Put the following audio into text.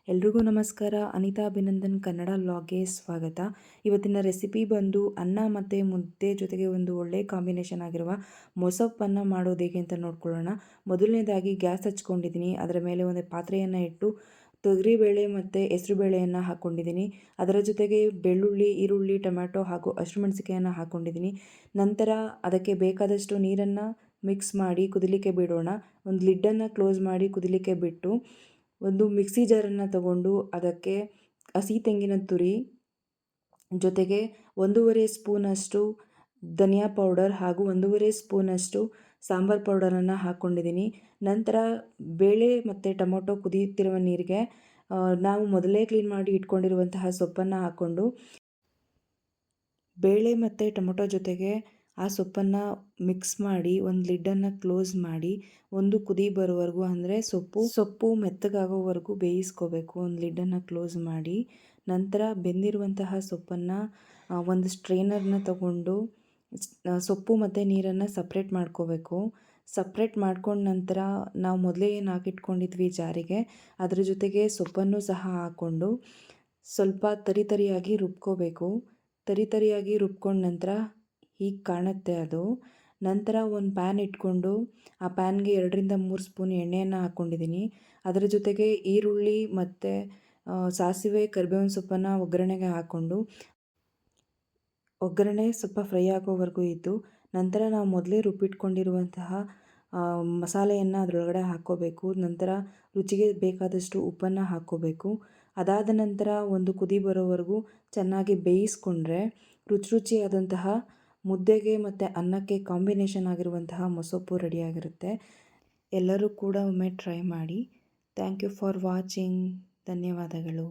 ಎಲ್ರಿಗೂ ನಮಸ್ಕಾರ. ಅನಿತಾ ಅಭಿನಂದನ್ ಕನ್ನಡ ವ್ಲಾಗ್ಗೆ ಸ್ವಾಗತ. ಇವತ್ತಿನ ರೆಸಿಪಿ ಬಂದು ಅನ್ನ ಮತ್ತು ಮುದ್ದೆ ಜೊತೆಗೆ ಒಂದು ಒಳ್ಳೆ ಕಾಂಬಿನೇಷನ್ ಆಗಿರುವ ಮೊಸಪ್ಪನ್ನು ಮಾಡೋದು ಹೇಗೆ ಅಂತ ನೋಡ್ಕೊಳ್ಳೋಣ. ಮೊದಲನೇದಾಗಿ ಗ್ಯಾಸ್ ಹಚ್ಕೊಂಡಿದ್ದೀನಿ. ಅದರ ಮೇಲೆ ಒಂದು ಪಾತ್ರೆಯನ್ನು ಇಟ್ಟು ತೊಗರಿಬೇಳೆ ಮತ್ತು ಹೆಸರುಬೇಳೆಯನ್ನು ಹಾಕ್ಕೊಂಡಿದ್ದೀನಿ. ಅದರ ಜೊತೆಗೆ ಬೆಳ್ಳುಳ್ಳಿ, ಈರುಳ್ಳಿ, ಟೊಮ್ಯಾಟೊ ಹಾಗೂ ಹಸಿಮೆಣಸಿನಕಾಯಿಯನ್ನು ಹಾಕ್ಕೊಂಡಿದ್ದೀನಿ. ನಂತರ ಅದಕ್ಕೆ ಬೇಕಾದಷ್ಟು ನೀರನ್ನು ಮಿಕ್ಸ್ ಮಾಡಿ ಕುದಿಲಿಕ್ಕೆ ಬಿಡೋಣ. ಒಂದು ಲಿಡ್ಡನ್ನು ಕ್ಲೋಸ್ ಮಾಡಿ ಕುದಿಲಿಕ್ಕೆ ಬಿಟ್ಟು ಒಂದು ಮಿಕ್ಸಿ ಜಾರನ್ನು ತಗೊಂಡು ಅದಕ್ಕೆ ಹಸಿ ತೆಂಗಿನ ತುರಿ ಜೊತೆಗೆ 1.5 ಸ್ಪೂನಷ್ಟು ಧನಿಯಾ ಪೌಡರ್ ಹಾಗೂ 1.5 ಸ್ಪೂನಷ್ಟು ಸಾಂಬಾರು ಪೌಡರನ್ನು ಹಾಕ್ಕೊಂಡಿದ್ದೀನಿ. ನಂತರ ಬೇಳೆ ಮತ್ತು ಟೊಮೊಟೊ ಕುದಿಯುತ್ತಿರುವ ನೀರಿಗೆ ನಾವು ಮೊದಲೇ ಕ್ಲೀನ್ ಮಾಡಿ ಇಟ್ಕೊಂಡಿರುವಂತಹ ಸೊಪ್ಪನ್ನು ಹಾಕ್ಕೊಂಡು ಬೇಳೆ ಮತ್ತು ಟೊಮೊಟೊ ಜೊತೆಗೆ ಆ ಸೊಪ್ಪನ್ನು ಮಿಕ್ಸ್ ಮಾಡಿ ಒಂದು ಲಿಡ್ಡನ್ನು ಕ್ಲೋಸ್ ಮಾಡಿ ಒಂದು ಕುದಿ ಬರೋವರೆಗೂ, ಅಂದರೆ ಸೊಪ್ಪು ಮೆತ್ತಗಾಗೋವರೆಗೂ ಬೇಯಿಸ್ಕೋಬೇಕು. ಒಂದು ಲಿಡ್ಡನ್ನು ಕ್ಲೋಸ್ ಮಾಡಿ ನಂತರ ಬೆಂದಿರುವಂತಹ ಸೊಪ್ಪನ್ನು ಒಂದು ಸ್ಟ್ರೈನರ್ನ ತಗೊಂಡು ಸೊಪ್ಪು ಮತ್ತು ನೀರನ್ನು ಸಪ್ರೇಟ್ ಮಾಡ್ಕೋಬೇಕು. ಸಪ್ರೇಟ್ ಮಾಡ್ಕೊಂಡ ನಂತರ ನಾವು ಮೊದಲೇ ಏನು ಹಾಕಿಟ್ಕೊಂಡಿದ್ವಿ ಜಾರಿಗೆ, ಅದರ ಜೊತೆಗೆ ಸೊಪ್ಪನ್ನು ಸಹ ಹಾಕ್ಕೊಂಡು ಸ್ವಲ್ಪ ತರಿಯಾಗಿ ರುಬ್ಕೋಬೇಕು. ತರಿಯಾಗಿ ರುಬ್ಕೊಂಡ ನಂತರ ಹೀಗೆ ಕಾಣುತ್ತೆ ಅದು. ನಂತರ ಒಂದು ಪ್ಯಾನ್ ಇಟ್ಕೊಂಡು ಆ ಪ್ಯಾನ್ಗೆ 2-3 ಸ್ಪೂನ್ ಎಣ್ಣೆಯನ್ನು ಹಾಕ್ಕೊಂಡಿದ್ದೀನಿ. ಅದರ ಜೊತೆಗೆ ಈರುಳ್ಳಿ ಮತ್ತು ಸಾಸಿವೆ, ಕರಿಬೇವಿನ ಸೊಪ್ಪನ್ನು ಒಗ್ಗರಣೆಗೆ ಹಾಕ್ಕೊಂಡು ಒಗ್ಗರಣೆ ಸ್ವಲ್ಪ ಫ್ರೈ ಆಗೋವರೆಗೂ ಇದ್ದು ನಂತರ ನಾವು ಮೊದಲೇ ರುಬ್ಬಿಟ್ಕೊಂಡಿರುವಂತಹ ಮಸಾಲೆಯನ್ನು ಅದರೊಳಗಡೆ ಹಾಕ್ಕೋಬೇಕು. ನಂತರ ರುಚಿಗೆ ಬೇಕಾದಷ್ಟು ಉಪ್ಪನ್ನು ಹಾಕ್ಕೋಬೇಕು. ಅದಾದ ನಂತರ ಒಂದು ಕುದಿ ಬರೋವರೆಗೂ ಚೆನ್ನಾಗಿ ಬೇಯಿಸ್ಕೊಂಡ್ರೆ ರುಚಿಯಾದಂತಹ ಮುದ್ದೆಗೆ ಮತ್ತು ಅನ್ನಕ್ಕೆ ಕಾಂಬಿನೇಷನ್ ಆಗಿರುವಂತಹ ಮೊಸಪ್ಪು ರೆಡಿಯಾಗಿರುತ್ತೆ. ಎಲ್ಲರೂ ಕೂಡ ಒಮ್ಮೆ ಟ್ರೈ ಮಾಡಿ. Thank you for watching. ಧನ್ಯವಾದಗಳು.